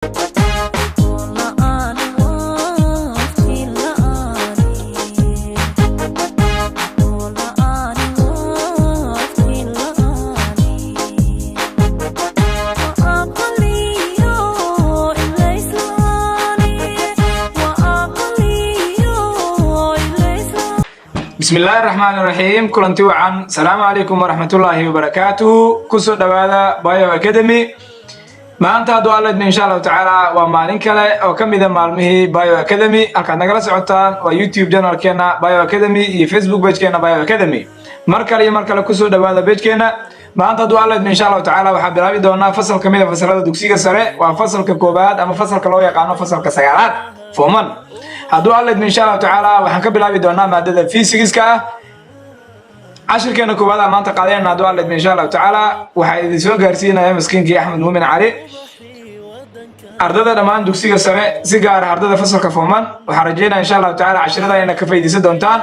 بسم الله الرحمن الرحيم كلنتي وعن السلام عليكم ورحمة الله وبركاته كسر دوادا بايو أكاديمي ما أنت أدوالد إن شاء الله تعالى ومالين كلا أو كم إذا مالمه بايو أكاديمي أكاد نجلس عطان ويوتيوب جانر كنا بايو أكاديمي يفيسبوك بيج كنا بايو أكاديمي مركل كسر دوادا بيج كنا ما أنت أدوالد إن شاء الله تعالى وحب رابي دونا فصل كم إذا فصل هذا دكسيك السرع وفصل ككوبات أما فصل كلوية قانون فصل كسيارات فومن هادو الله إن شاء الله تعالى وحن كبلابي دونا مادة فيزيكس كا عشر كنا كوبادا ما انتقالين هادو الله إن شاء الله تعالى وحيد سو غارسينا يا مسكين كي أحمد مؤمن علي أرددا دمان دوكسيغا سرع سيجار أرددا فصل كفومان وحرجينا إن شاء الله تعالى عشرة إن كفيدي سدونتان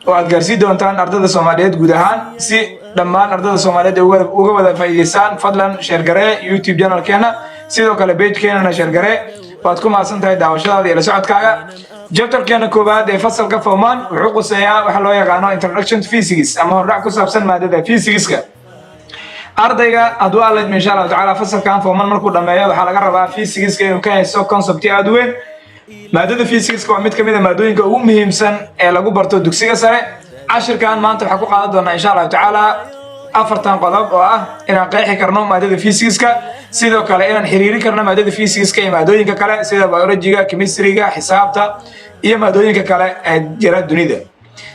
وأتجرسي دونتان أرددا سوماليات جودهان سي دمان أرددا سوماليات وجوده فايدسان فضلا شرقرة يوتيوب جانل كنا سيدو كلا بيج كنا شرقرة وأتكم عشان تاي دعوشة هذه لسعد كاغا جبتر كنا كوباد فصل كفومان وحقوق سيا وحلوية قانون introduction to physics أما الرعكو سابسن مادة physics كا أرديغا أدوى الله إن شاء الله تعالى فصل كان فومان مركو دمايا وحلقة ربا physics كا يمكن يسوق concept أدوين مادة physics كا عميد كميدة مادوين كا مهم سن لغو برتو دوكسيغا ساري عشر كان ما أنت حقوق عدونا إن شاء الله تعالى أفرتان قضب إن قيحي كرنو مادة physics كا sidoo kale inaan xiriiri karno maadada physics-ka iyo maadooyinka kale sida biology-ga chemistry-ga xisaabta iyo maadooyinka kale ee jira dunida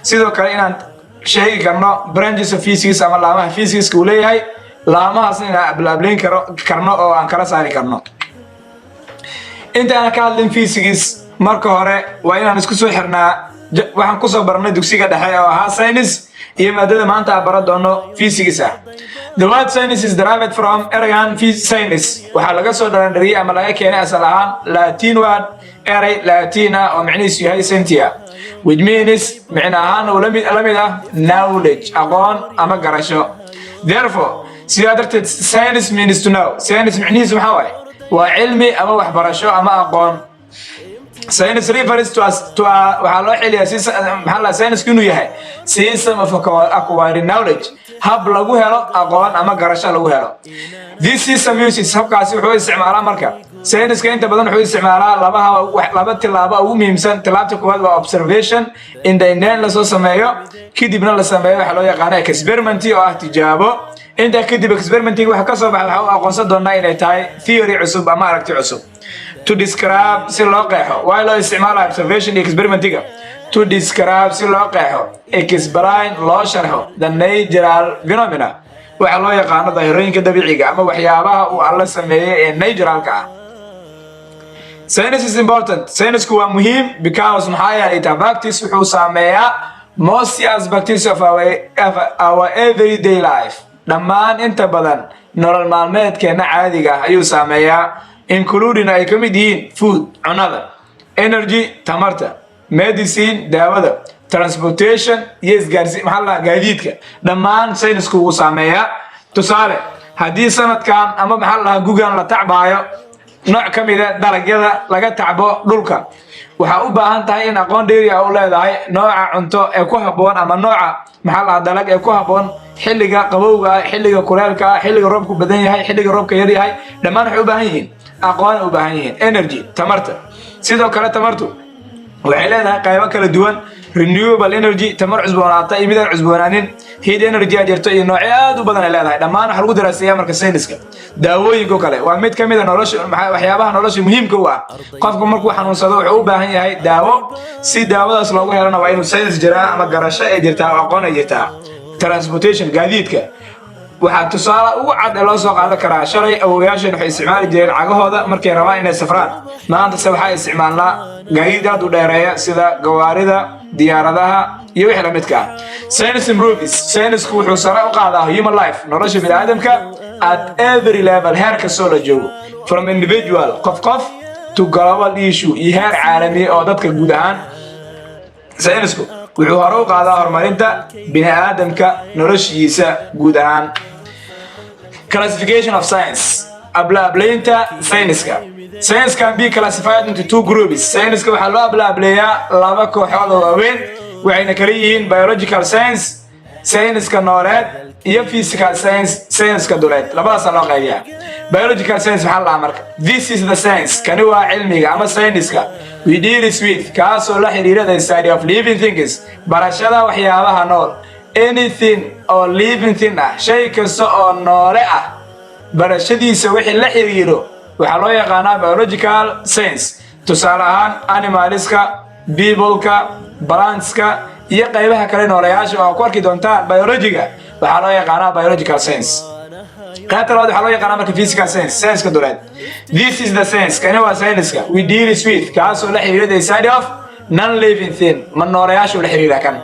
sidoo kale inaan sheegi karno branches of physics ama laamaha physics-ka uu leeyahay laamahaas inaan ablaableyn karno oo aan kala saari karno inta aan ka hadlin physics marka hore waa inaan isku soo xirnaa waxaan ku soo barnay dugsiga dhexe oo ahaa science iyo maadada maanta aan baran doono physics ah. The word science is derived from Arabian science waxaa laga soo dhalandhiriyay ama laga keenay asal ahaan Latin word eray Latina oo macnihiisu yahay scientia which means macna ahaan oo la mid ah knowledge aqoon ama garasho. Therefore sidaa darteed science means to know. Science macnihiisu maxaa waaye waa cilmi ama waxbarasho ama aqoon. Science refers to waxaa loo xiliyaa science inuu yahay system of acquiring knowledge hab lagu helo aqoon ama garasho lagu helo. This system uses habkaasi wuxuu isticmaalaa marka science inta badan wuxuu isticmaalaa laba tilaabo ugu muhiimsan. Tilaabta koowaad waa observation in the end la soo sameeyo kadibna la sameeyo waxa loo yaqaan experiment oo ah tijaabo. inta kadib experimentiga waxa ka soo baxay waxa uu aqoonsan doonaa inay tahay theory cusub ama aragti cusub. To describe si loo qeexo waa loo isticmaalaa observation iyo experimentiga to describe si loo qeexo explain loo sharxo the natural phenomena waxa loo yaqaan daahirooyinka dabiiciga ama waxyaabaha uu alla sameeyay ee naturalka ah. Science is important. Science waa muhiim because maxaa yeelay practice wuxuu saameeyaa most aspects of our everyday life. dhammaan inta badan nolol maalmeedkeena caadiga ah ayuu saameeyaa including ay kamid yihiin food cunada, energy tamarta, medicine daawada, transportation iyo isgaarsiin gaadiidka. dhammaan science-ku uu saameeyaa. tusaale haddii sanadkan ama gugan la tacbaayo nooc kamid ah dalagyada laga tacbo dhulka waxaa u baahan tahay in aqoon dheeri ah u leedahay nooca cunto ee ku habboon ama nooca dalag ee ku habboon xilliga qabowga, xilliga kuleelka, xilliga roobku badan yahay, xilliga roobka yar yahay. dhammaan waxay u baahan yihiin aqoon u baahan yihiin. energy tamarta sidoo kale tamartu waxay leedahay qaybo kala duwan. renewable energy tamar cusboonaata iyo mid aan cusboonaanin, heat energy jirto iyo noocyo aad u badan ay leedahay. dhammaan waxa lagu daraasayaa marka science-ka. daawooyinka kale waa mid kamid ah waxyaabaha nolosha muhiimka u ah. qofku markuu xanuunsado wuxuu u baahan yahay daawo. si daawadaas loogu helana waa inuu science jiraa ama garasho ay jirtaa oo aqoon ay jirtaa. transportation gaadiidka waxaa tusaale ugu cad ee loo soo qaadan karaa shalay awoowayaasheen waxay isticmaali jireen cagahooda markay rabaan inay safraan. maanta se waxaa isticmaalnaa gaadiid aad u dheereeya sida gawaarida, diyaaradaha iyo wixii la midka ah. Science improves. Science-ku wuxuu sare u qaadaa human life nolosha bini'aadamka at every level heer kastoo la joogo from individual qof to global issue iyo heer caalami oo dadka guud ahaan. Science-ku wuxuu hore u qaadaa horumarinta bini'aadamka noloshiisa guud ahaan. Classification of science ablaableynta science-ka Science can be classified into two groups. Science ka waxaa loo ablaableeyaa laba kooxood oo waaweyn waxayna kala yihiin biological science science-ka nooleed iyo physical science science-ka dhuleed labadaas loo qaybiyaa. Biological science waxaa la marka this is the science kani waa cilmiga ama science-ka we deal with kaasoo la xiriira the study of living things barashada waxyaabaha nool anything or living thing shay kasta oo noole barashadiisa wixii la xiriiro waxaa loo yaqaanaa biological science. Tusaale ahaan animalska, people-ka, plants-ka iyo qaybaha kale nooleyaasha oo ku arki doontaan biology-ga waxaa loo yaqaanaa biological science. qaybta labaad waxaa loo yaqaanaa marka physical science science-ka dhuleed this is the science kani waa science-ka we deal with kaasoo la xiriira the study of non-living thing ma nooleyaasha la xiriira kan.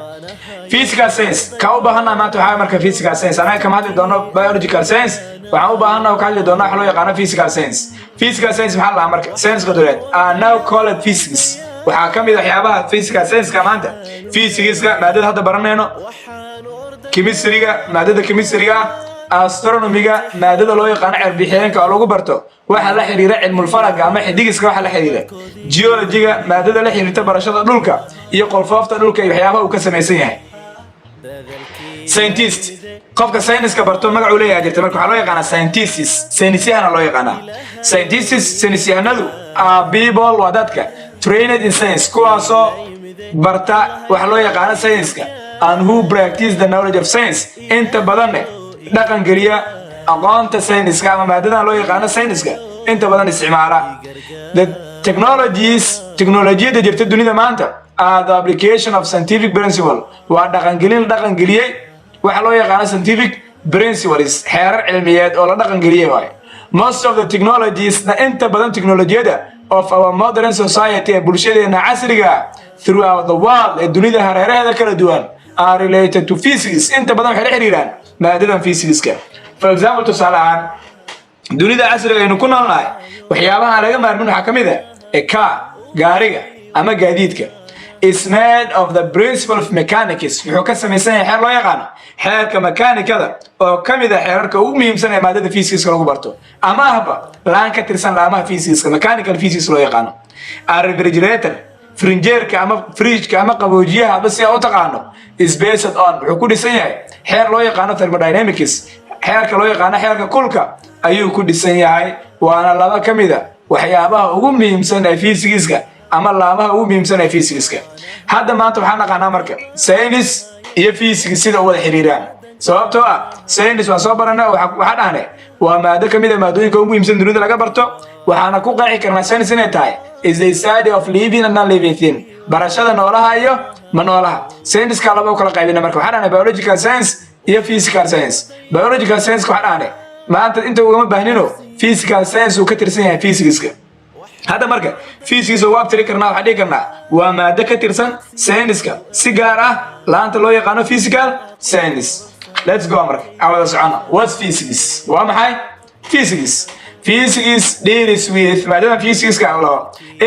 Physical science ka u baahanaa maanta waxaa marka physical science anaga kama hadli doono biological science waxaan u baahanaa oo ka hadli doonaa waxa loo yaqaano physical science. Physical science maxaa la marka science-ka dhuleed now called physics waxaa ka mid waxyaabaha physical science-ka maanta physics-ka maadada hadda baranayno chemistry-ga maadada chemistry-ga astronomy-ga maadada loo yaqaano cirbixiyeenka oo lagu barto waxa la xiriira cilmul falaga ama xidigiska waxa la xiriira geology-ga maadada la xiriirta barashada dhulka iyo qolfoofta dhulka iyo waxyaabaha uu ka samaysan yahay. Scientist qofka science-ka barto magacu leeyahay jirta marka waxa loo yaqaanaa scientists saynisyahana loo yaqaanaa scientists saynisyahanadu people waa dadka trained in science kuwaasoo barta waxa loo yaqaano science-ka and who practice the knowledge of science inta badan dhaqan geliya aqoonta science-ka ama maadadan loo yaqaano science-ka inta badan isticmaala. The technologyada jirta dunida maanta the application of scientific principle waa dhaqan geliyay waxa loo yaqaano scientific principles xeerar cilmiyeed oo la dhaqan geliyay waay. Most of the technologies inta badan technologyada of our modern society ee bulshadeena casriga throughout the world ee dunida hareeraheeda kala duwan are related to physics inta badan waxay la xiriiraan maadadan physics-ka. For example tusaale ahaan dunida casriga aynu ku noolnahay waxyaabaha laga maarmin waxaa ka mid car gaariga ama gaadiidka is made of the principle of mechanics wuxuu ka samaysan yahay xeer loo yaqaano xeerka mechanic-ada oo ka mid xeerarka ugu muhiimsan ee maadada physics-ka lagu barto ama ahba laan ka tirsan laamaha physics-ka mechanical physics loo yaqaano. Refrigerator frinjeerka ama fridge-ka ama qaboojiyaha bas u taqaano is based on wuxuu ku dhisan yahay xeer loo yaqaano thermodynamics xeerka loo yaqaano xeerka kulka ayuu ku dhisan yahay waana laba ka mid waxyaabaha ugu muhiimsan ee physics-ka ama laamaha ugu muhiimsan ee physics-ka. Hadda maanta waxaan naqaanaa marka science iyo physics sida u wada xiriiraan sababtoo science waa soo baranay waxa dhahnay waa maado ka mid maadooyinka ugu muhiimsan dunida laga barto waxaana ku qeexi karnaa science inay tahay is the study of living and non-living thing barashada noolaha iyo ma noolaha. Science-ka laba u kala qaybina marka waxaan dhahnay biological science iyo physical science. Biological science waxaan dhahnay maanta inta ugama baahnino physical science uu ka tirsan yahay physics-ka. Hadda marka physics oo waab tiri karnaa waxa dhigi karnaa waa maado ka tirsan science-ka si gaar laanta loo yaqaano physical science. Let's go marka awada socona what's physics waa maxay physics deals with maadadan physics-ka loo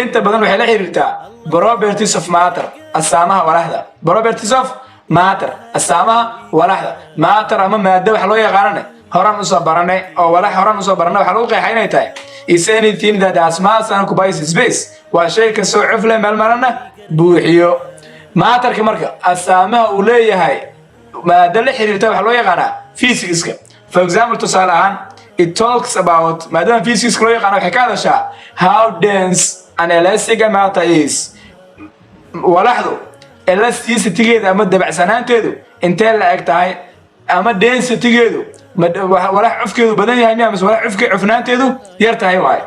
inta badan waxay la xiriirtaa properties of matter asaamaha walaxda properties of matter asaamaha walaxda matter ama maado waxa loo yaqaanane horan u soo baranay oo walax horan u soo baranay waxa lagu qeexay inay tahay is anything that has mass and occupies space waa shay ka soo cufle meel marana buuxiyo. Matter-ka marka asaamaha uu leeyahay maado la xiriirta waxa loo yaqaanaa physics-ka. For example tusaale ahaan it talks about maadadan physics-ka loo yaqaano waxay ka hadashaa how dense and elastic matter is walaxdu elasticity-geeda ama dabacsanaanteedu intee la eg tahay ama density-geedu walax cufkeedu badan yahay ama walax cufnaanteedu yar tahay waay.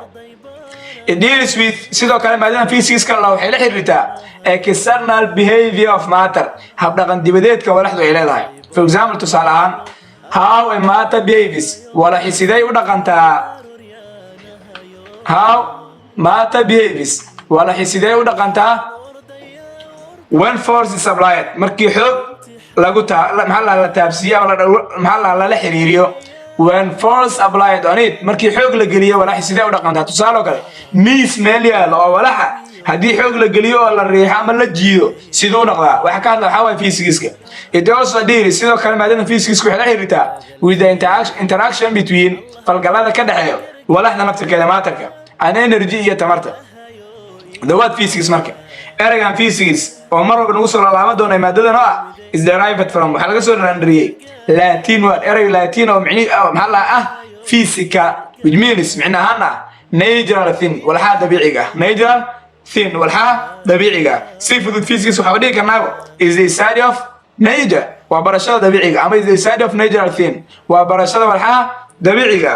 It deals with sidoo kale maadadan physics-ka waxay la xiriirtaa external behavior of matter hab dhaqan dibadeedka walaxdu ay leedahay. For example tusaale ahaan how a matter behaves walaxi sidee u dhaqantaa how matter behaves walaxi sidee u dhaqantaa when force is applied markii xoog lagu maxaa la taabsiyo ama la xiriiriyo when force applied on it markii xoog la geliyo walaxi sidee u dhaqantaa. Tusaale kale miis meel yaalo oo walaxa haddii xoog la geliyo oo la riixo ama la jiido sidoo noqdaa waxa ka hadla waxa way physics-ka. It also deals sidoo kale maadadan physics-ku waxay la xiriirtaa with the interaction between falgalada ka dhaxeeyo walaxda naftirkeeda matter-ka an energy iyo tamarta. The word physics marka eragan physics oo mar walba nagu soo laalaama doona maadadan oo ah is derived from waxa laga soo randariyay Latin word erey Latin oo macnihiisu maxaa la ah physica which means macnaheena natural thing walxa dabiiciga natural thing walxa dabiiciga sifadu physics waxa dhigi karnaa is the study of nature wa barashada dabiiciga ama is the study of natural thing wa barashada walxa dabiiciga.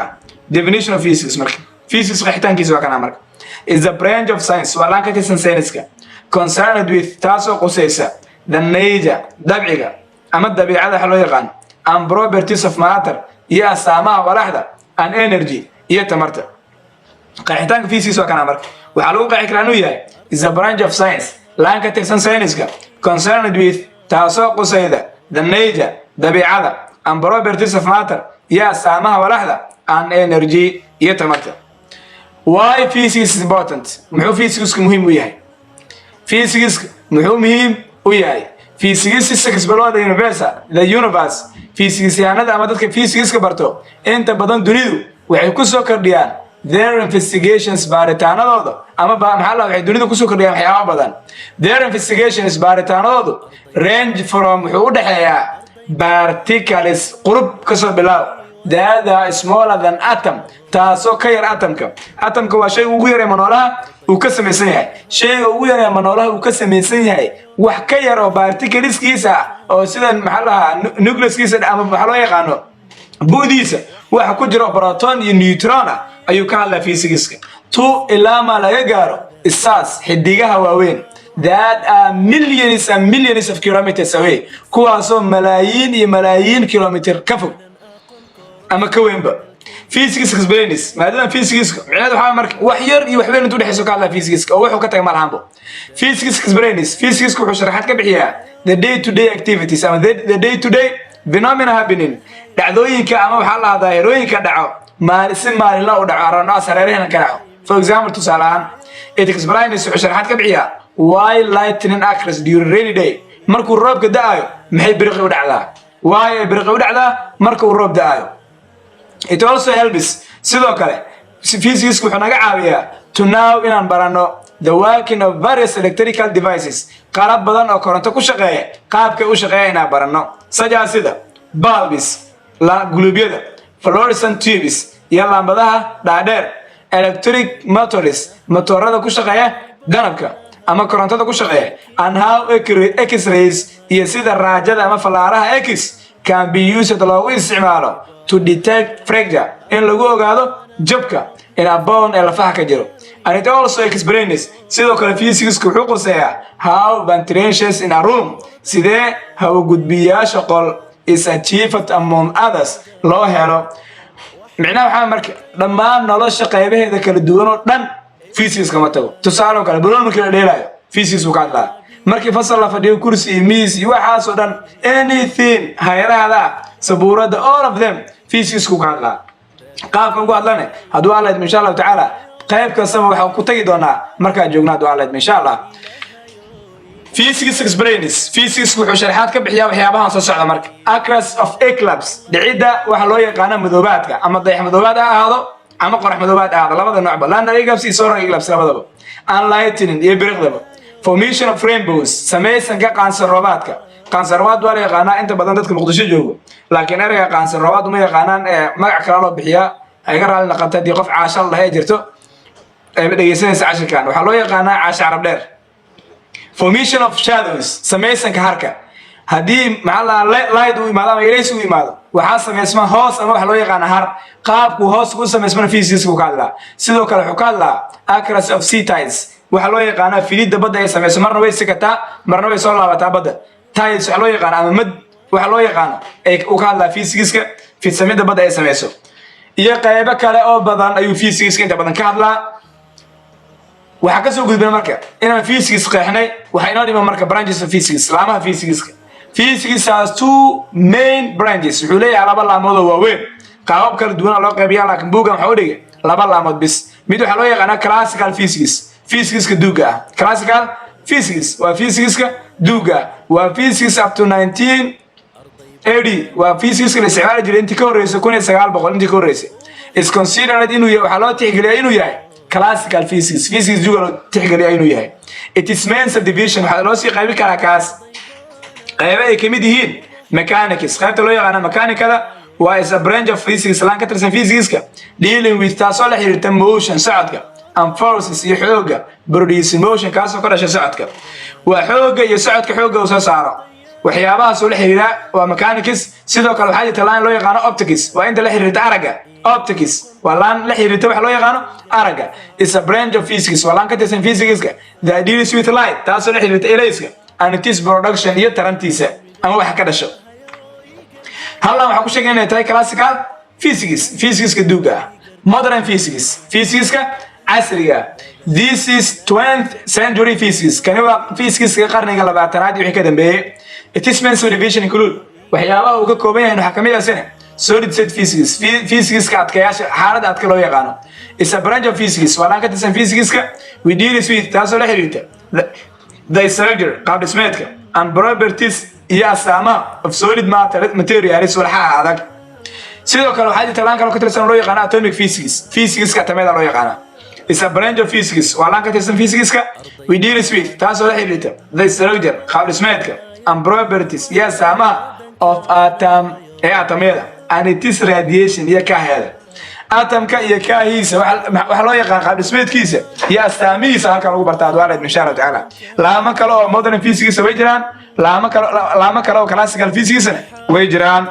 Definition of physics marka physics qeexitaankiisu waa kana marka is the branch of science waa laanka tirsan sayniska concerned with taasoo qusaysa the nature dabiiciga ama dabiicada waxa loo yaqaan and properties of matter iyo asaamaha walaxda and energy iyo tamarta. qeexitaanka physics waa kana marka waxa lagu qeexi karaa inuu yahay is the branch of science laanka tirsan sayniska concerned with taasoo qusayda the nature dabiicada and properties of matter iyo asaamaha walaxda and energy iyo tamarta. Why physics is important? Muxuu physics muhiim u yahay? Physics muxuu muhiim u yahay? Physics is explore the universe. Physics yaanada ama dadka physics ka barto inta badan dunidu waxay ku soo kordhiyaan their investigations baaritaanadooda ama maxaa la waxay dunidu ku soo kordhiyaan waxyaabo badan. Their investigations baaritaanadoodu range from wuxuu u dhaxeeyaa particles qurub ka soo bilaab that are smaller than atom taasoo ka yar atomka. Atomka waa shay ugu yar ee noolaha uu ka samaysan yahay. Shayga ugu yar ee noolaha uu ka samaysan yahay wax ka yar oo particleskiisa oo sida maxaa la nucleuskiisa ama waxa loo yaqaano buudiisa waxa ku jira proton iyo neutron ayuu ka hadlaa physics-ka. To ilaa ma laga gaaro isaas xidigaha waaweyn that are millions and millions of kilometers away kuwaasoo malaayiin iyo malaayiin kilometer ka fog ama ka weynba. Physics explains maadaama physics macnaheedu waxa marka wax yar iyo wax weyn intuu dhaxayso ka hadla physics oo wuxuu ka tagay malhambo. Physics explains physics wuxuu sharaxaad ka bixiyaa the day to day activities ama the day to day phenomena happening dhacdooyinka ama waxa la hadaa heerooyinka dhaco maalin la u dhaco arano sareerahan ka dhaco. For example tusaalahan it explains wuxuu sharaxaad ka bixiyaa why lightning occurs during rainy day markuu roobka da'ayo maxay biriqi u dhacdaa why biriqi u dhacdaa markuu roob da'ayo. It also helps sidoo kale physics wuxuu naga caawiyaa to know inaan barano the working of various electrical devices qalab badan oo koronto ku shaqeeya qaabka u shaqeeya inaan barano sida bulbs la gulubyada fluorescent tubes iyo laambadaha dhaadheer electric motors motorada ku shaqeeya ganabka ama korontada ku shaqeeya and how x-rays iyo sida raajada ama falaaraha x can be used loogu isticmaalo to detect fracture in lagu ogaado jabka in a bone ee lafaha ka jiro. And it also explains sidoo kale physics wuxuu quseeyaa how ventilation in a room sidee hawo gudbiyaasha qol is achieved among others loo helo. Macnaha waxa marka dhammaan nolosha qaybaheeda kala duwan oo dhan physics kama tago. Tusaale kale baloon markii la dheelaayo physics uu ka hadlaa markii fasal la fadhiyo kursi iyo miis iyo waxaas oo dhan anything hayraada sabuurada all of them physics ku ka hadlaa. qaabka ugu hadlane haduu Allah insha Allah taala qayb kasta waxa ku tagi doonaa marka joogna haduu Allah insha Allah. Physics explains physics wuxuu sharaxaad ka bixiyaa waxyaabaha soo socda marka across of eclipse dhicida waxa loo yaqaan madoobaadka ama dayax madoobaad ahaado ama qorax madoobaad ahaado labada noocba laana eclipse iyo solar eclipse labadaba and lightning iyo biriqdaba. Formation of rainbows samaysanka qaansar roobaadka qaansar roobaad waa la yaqaanaa inta badan dadka Muqdisho joogo laakiin erayga qaansar roobaad uma yaqaanaan magac kale loo bixiyaa ay ka raali noqotay hadii qof caashal lahayd jirto ay dhageysanaysa cashirkan waxa loo yaqaanaa caash arab dheer. Formation of shadows samaysanka harka hadii maxaa la light uu imaado ama ilays uu imaado waxa samaysma hoos ama waxa loo yaqaan har qaabku hoos ku samaysma physics ku hadlaa. Sidoo kale wuxuu ka hadlaa across of sea tides waxa loo yaqaan filida badda ay samayso marna way sikataa marna way soo laabataa badda tides waxa loo yaqaan ama mad waxa loo yaqaan ay u ka hadlaa physics-ka fidsamada badda ay samayso iyo qaybo kale oo badan ayuu physics-ka inta badan ka hadlaa. waxa ka soo gudbina marka inaan physics qeexnay waxa inoo dhima marka branches of physics laamaha physics-ka. Physics has two main branches wuxuu leeyahay laba laamood oo waaweyn qaabab kala duwan loo qaybiyaa laakiin buugan waxa uu dhigay laba laamood bis mid waxa loo yaqaan classical physics physics-ka duuga classical physics waa physics-ka duuga waa physics up to 1980 waa physics-ka la isticmaali jiray intii ka horeysay 1900 intii ka horeysay is considered inuu yahay waxa loo tixgeliyaa inuu yahay classical physics jugal tixgaliya inuu yahay. It is main subdivision waxa loo sii qaybi karaa kaas qaybo ay kamid yihiin mechanics qaybta loo yaqaan mechanicada waa is a branch of physics laan ka tirsan physicska dealing with taasoo la xiriirta motion socodka and forces iyo xooga producing motion kaasoo ka dhasha socodka waa xooga iyo socodka xooga oo soo saaro waxyaabahaas oo la xiriira waa mechanics sidoo kale waxa jirta laan loo yaqaan optics waa inta la xiriirta aragga optics waa laan la xiriirta wax loo yaqaan aragga is a branch of physics waa laan ka tirsan physicska that deals with light taasoo la xiriirta ilayska and its production iyo tarantiisa ama waxa ka dhasho hallan waxa ku sheegaynaa tahay classical physics duuga modern physicska casriga this is 20th century physics kan waa physics qarniga 20aad wixii ka dambeeyay it is main subdivision include waxyaabaha uu ka kooban yahay waxa kamid ah solid state physics ka adkayaasha xaalada adka loo yaqaan is a branch of physics waa ka tirsan physicska we deal with taasoo la xiriirta the structure qaab dhismeedka and properties iyo astaamaha of solid materials walxaha adag sidoo kale waxaa jirta laan kale ka tirsan loo yaqaan atomic physics ka tamada loo yaqaan is a branch of physics waa laan ka tirsan physicska we deal with taasoo la xiriirta the structure qaab dhismeedka and properties iyo astaamaha of atomada and its radiation iyo kaaheeda atomka iyo kaahiisa waxa loo yaqaan qaab dhismeedkiisa iyo astaamihiisa halka lagu bartaa adwaaleed insha Allah taala laama kale oo modern physics way jiraan laama kale oo classical physics way jiraan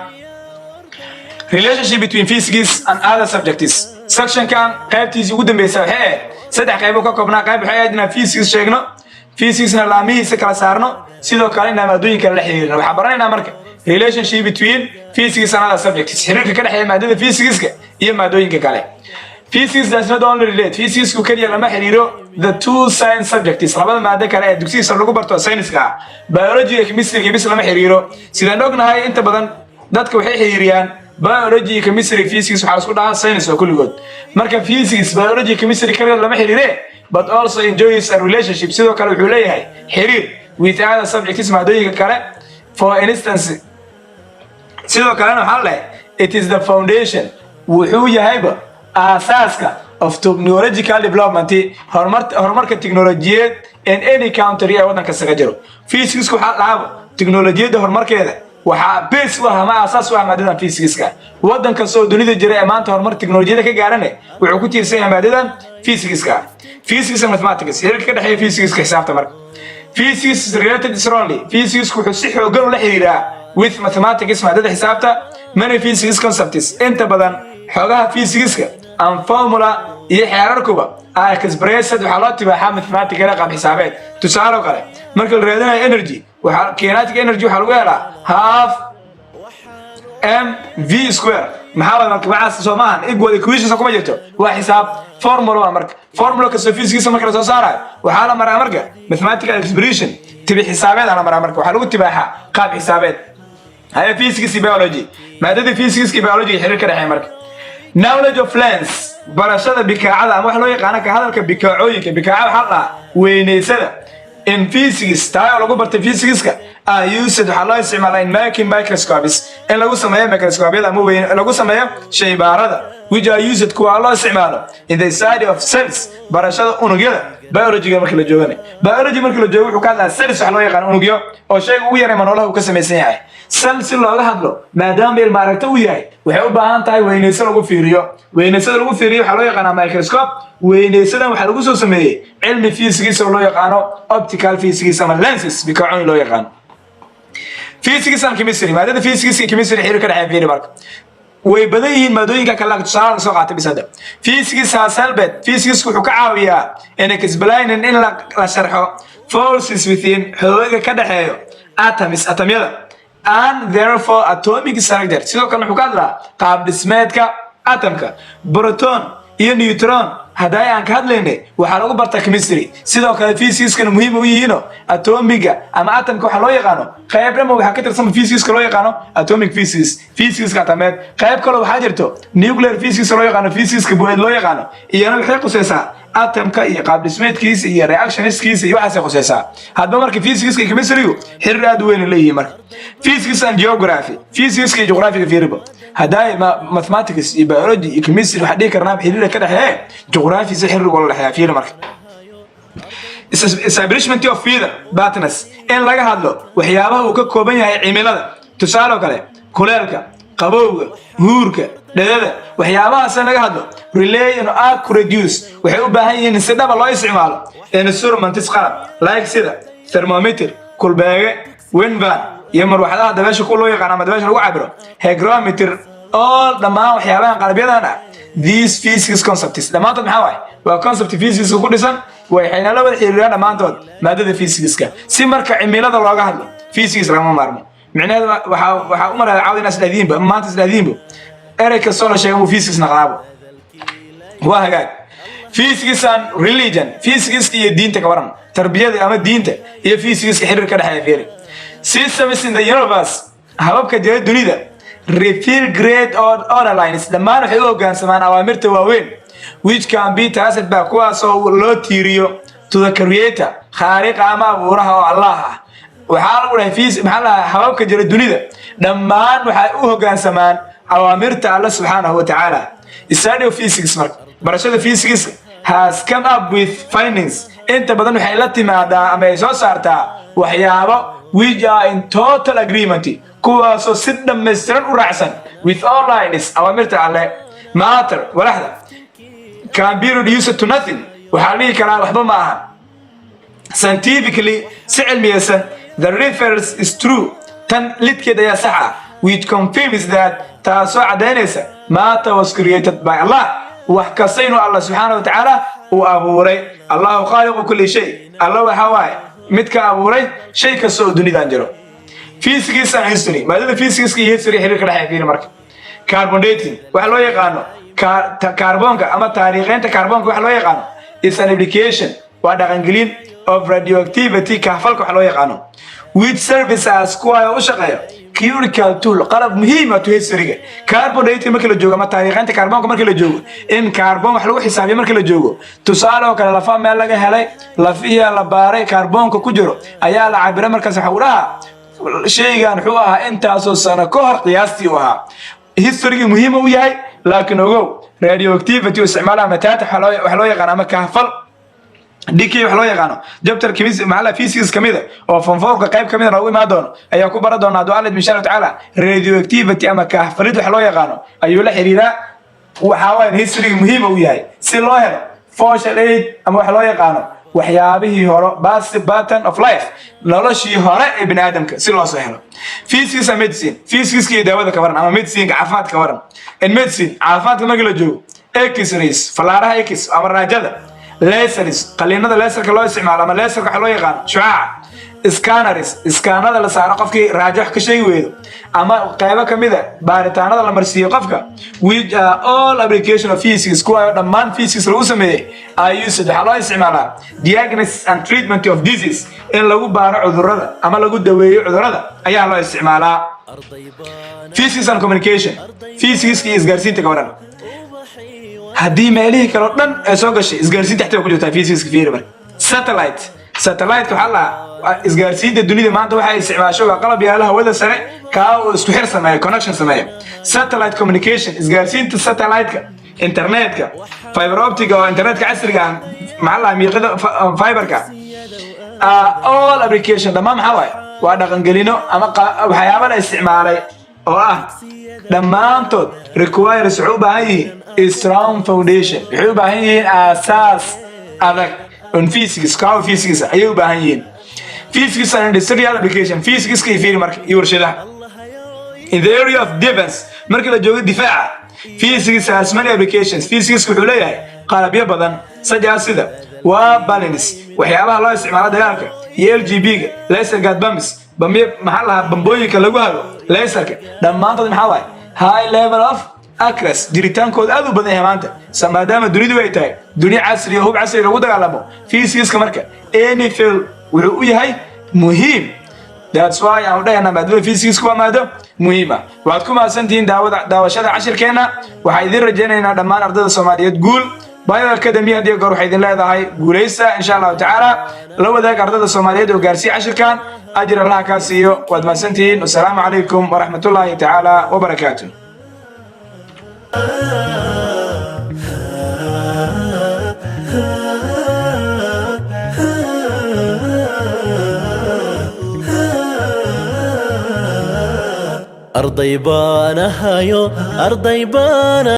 relationship between physics and other subjects section kan qaybtiisa ugu dambeysay waxa saddex qayb ka koobnaa qayb waxay aadna physics sheegno physicsna laamihiisa kala saarno sidoo kale inaan maadooyinka la xiriirno waxa baranaynaa marka relationship between physics and other subjects xiriirka ka dhaxeeya maadada physicska iyo maadooyinka kale physics does not only relate physics ku kaliya lama xiriiro the two science subjects labada maadada kale ee dugsiga lagu barto science-ka biology iyo chemistry bis lama xiriiro sidaan ognahay inta badan dadka waxay xiriiriyaan biology chemistry physics waxa isku dhaca science oo kulligood marka physics biology chemistry kaliya lama xiriire but also enjoys a relationship sidoo kale wuxuu leeyahay xiriir with other subjects maadooyinka kale for instance sidoo kale waxa la it is the foundation wuxuu yahayba asaaska of technological development horumarka tiknoolajiyad in any country ee wadanka saga jiro physics waxa laabo tiknoolajiyada horumarkeeda waxa base waa ama asaas waa maadada physics-ka wadanka soo dunida jira ee maanta horumar tiknoolajiyada ka gaaranay wuxuu ku tiirsan yahay maadadan physics-ka physics and mathematics xiriirka ka dhaxeeya physics-ka xisaabta marka physics is related strongly physics wuxuu si xoogan la xiriiraa with mathematics maadada xisaabta many physics concepts inta badan xogaha physics-ka and formula iyo xeerarkuba ay expressed waxa loo tibaaxaa mathematics qaab xisaabeed tusaale kale marka la raadinayo energy waxa kinetic energy waxa lagu helaa half mv square maxaa marka waxa Soomaan equal equations kuma jirto waa xisaab formula marka formula ka physics marka la soo saarayo waxa la maraa marka mathematical expression tibi xisaabeed la maraa marka waxa lagu tibaaxaa qaab xisaabeed hay physics iyo biology maadada physics iyo biology xiriir ka dhaxay marka knowledge of length barashada bikaacada ama wax loo yaqaan ka hadalka bikaacooyinka bikaaca waxa la weyneysada in physics tayo lagu bartay physics-ka used waxa loo isticmaalaa in making microscopes in lagu sameeyo microscope-yada ama weyn lagu sameeyo shaybaarada which are used kuwa loo isticmaalo in the study of cells barashada unugyada biology marka la joogana biology marka la joogo wuxuu ka hadlaa cells wax loo yaqaan unugyo oo shayga ugu yaray noolaha uu ka sameeysan yahay cell si looga hadlo maadaama il maaragta uu yahay waxay u baahan tahay weyneysan lagu fiiriyo waxa loo yaqaan microscope weyneysan waxa lagu soo sameeyay cilmi physics oo loo yaqaan optical physics ama lenses bikaacooyin loo yaqaan physics and chemistry maadada physics iyo chemistry xiriir ka dhaxeeya fiiri marka way badan yihiin maadooyinka kala tusaale soo qaatay bisada physics halbet physics wuxuu ka caawiyaa in explaining in la sharxo forces within xooga ka dhaxeeyo atomyada and therefore atomic structure sidoo kale wuxuu ka hadlaa qaab dhismeedka atomka proton iyo neutron haday aan ka hadlaynay waxa lagu bartaa chemistry sidoo kale physics-kana muhiim u yihiin atomiga ama atomka waxa loo yaqaan qaybna waxa ka tirsan physics-ka loo yaqaan atomic physics-ka atameed qayb kale waxa jirto nuclear physics loo yaqaan physics-ka buuxid loo yaqaan iyana waxay qosaysaa atomka iyo qaab dhismeedkiisa iyo reactionskiisa iyo waxa ay qosaysaa hadba marka physics iyo chemistry xiriir aad u weyn leeyihiin marka physics and geography physics iyo geography fiiribo هداي mathematics biology chemistry waxa dhigi karnaa xiriir ka dhaxeeya geography si xiriir wala dhaxeeya fiir marka establishment of feeder partners in laga hadlo waxyaabaha uu ka kooban yahay cimilada tusaale kale kuleelka qabowga huurka dhadada waxyaabahaas laga hadlo relay and accurate use waxay u baahan yihiin si dhab loo isticmaalo instruments qalab like sida thermometer kulbeege wind van iyo marwaxadaha dabaasha ku loo yaqaan ama dabaasha lagu cabiro hygrometer all dhamaan waxyaabaha qalabyadan these physics concepts dhamaantood maxaa waay waa concept physics ku dhisan waxayna la wada xiriiraan dhamaantood maadada physics-ka si marka cimilada looga hadlo physics lama maarmo micnaheedu waxa u maraa caawina isdaadiinba maanta isdaadiinba ereyka soo sheegay physics naqaabo waa hagaag physics and religion physics iyo diinta ka waran tarbiyada ama diinta iyo physics ka xiriir ka dhaxeeya fiiri systems in the universe hababka dunida reveal great order lines dhamaan waxay u hoggaansamaan awaamirta waaweyn which can be traced back kuwaasoo loo tiiriyo to the creator khaliqa ama abuuraha oo Allah ah waxaa lagu dhahay maxaa la hababka jira dunida dhamaan waxay u hoggaansamaan awaamirta Allah subhanahu wa ta'ala study of physics marka barashada physics has come up with findings inta badan waxay la timaadaa ama ay soo saartaa waxyaabo which are in total agreement kuwaasoo si dhammaystiran u raacsan with all lines awaamirta Allah matter walaxda can be reduced to nothing waxaa dhihi karaa waxba ma aha scientifically si cilmiyeysan the reference is true tan lidkeed ayaa sax ah which confirms that taasoo cadaynaysa matter was created by Allah wax kasta inuu Allah subhanahu wa ta'ala uu abuuray Allahu khaliqu kulli shay Allah waxa waaye mid ka abuuray shay kasta oo dunida jiro physics and history maadada physics iyo history xiriir ka dhaxeeya marka carbon dating waxa loo yaqaano kaarboonka ama taariikheynta kaarboonka waxa loo yaqaano is an application waa dhaqangelin of radioactivity kaafalka waxa loo yaqaano which services kuwa u shaqeeya critical tool qalab muhiim ah to history carbon dating marka la joogo ama taariikheynta kaarboonka marka la joogo in kaarboon wax lagu xisaabiyo marka la joogo tusaale oo kale lafa meel laga helay lafiya la baaray kaarboonka ku jiro ayaa la cabiray markaas waxa uu dhahaa shaygan wuxuu ahaa intaasoo sano ka hor qiyaastii u ahaa history muhiim u yahay laakiin ogow radioactivity isticmaalaha mataata wax loo yaqaan ama kaafal dikii wax loo yaqaano jabtar chemistry maxalla physics kamida oo fonforka qayb kamida lagu imaan doono ayaa ku baran doona du'aalid insha Allah ta'ala radioactivity ama kaafalid wax loo yaqaano ayuu la xiriiraa waxa waa history muhiim u yahay si loo helo fossil aid ama wax loo yaqaano waxyaabihii hore basic pattern of life noloshii hore ee bini'aadamka si loo soo helo physics and medicine physics iyo daawada ka waran ama medicine caafimaadka ka waran in medicine caafimaadka marka la joogo x-rays falaaraha x ama raajada lasers qaliinada laserka loo isticmaalo ama laserka waxa loo yaqaan shucaaca scanners scanada la saaro qofkii raajo wax ka sheegi weedo ama qaybo kamida baaritaanada la marsiiyo qofka which are all application of physics kuwa dhammaan physics lagu sameeyay ay used waxa loo isticmaalaa diagnosis and treatment of disease in lagu baaro cudurrada ama lagu daweeyo cudurrada ayaa loo isticmaalaa physics and communication physics iyo isgaarsiinta ka waran haddii meelihii kale oo dhan ay soo gashay isgaarsiinta xigta ku jirta physics fiir mar satellite waxa la isgaarsiinta dunida maanta waxa ay isticmaasho qalab yaalaha wada sare ka oo isku xir sameeyo connection sameeyo satellite communication isgaarsiinta satellite-ka internetka fiber optic oo internetka casriga ah maxalla miiqada fiberka all application dhamaan maxaa waay waa dhaqangelino ama waxyaabo la isticmaalay oo ah dhamaantood requires u baahan yihiin strong foundation wuxuu u baahan yihiin aasaas adag on physics ka physics ayuu u baahan yihiin physics and industrial application physics ka fiir marka iyo warshadaha in the area of defense marka la joogo difaaca physics has many applications physics wuxuu leeyahay qalabyo badan sida waa balance waxyaabaha loo isticmaalo dagaalka iyo LGB-ga laser guard bombs bambiye maxaa lahaa bambooyinka lagu hago laserka dhammaantood maxaa waay high level of accuracy jiritaankooda aad u badan yahay maanta maadaama dunidu ay tahay dunia casri hub casri lagu dagaalamo physics marka any field wuxuu u yahay muhiim that's why aan dhahaynaa maadada physics waa maado muhiim ah waxaad ku mahadsantihiin daawashada cashirkeena waxaan idin rajaynaynaa dhammaan ardayda Soomaaliyeed guul Bio Academy hadii goor waxay idin leedahay guuleysta insha Allah ta'ala la wadaag ardayda Soomaaliyeed oo gaarsiin cashirkan ajir Allah ka siiyo waad mahadsantihiin assalamu alaykum wa rahmatullahi ta'ala wa barakatuh أرضي بانها يو أرضي بانها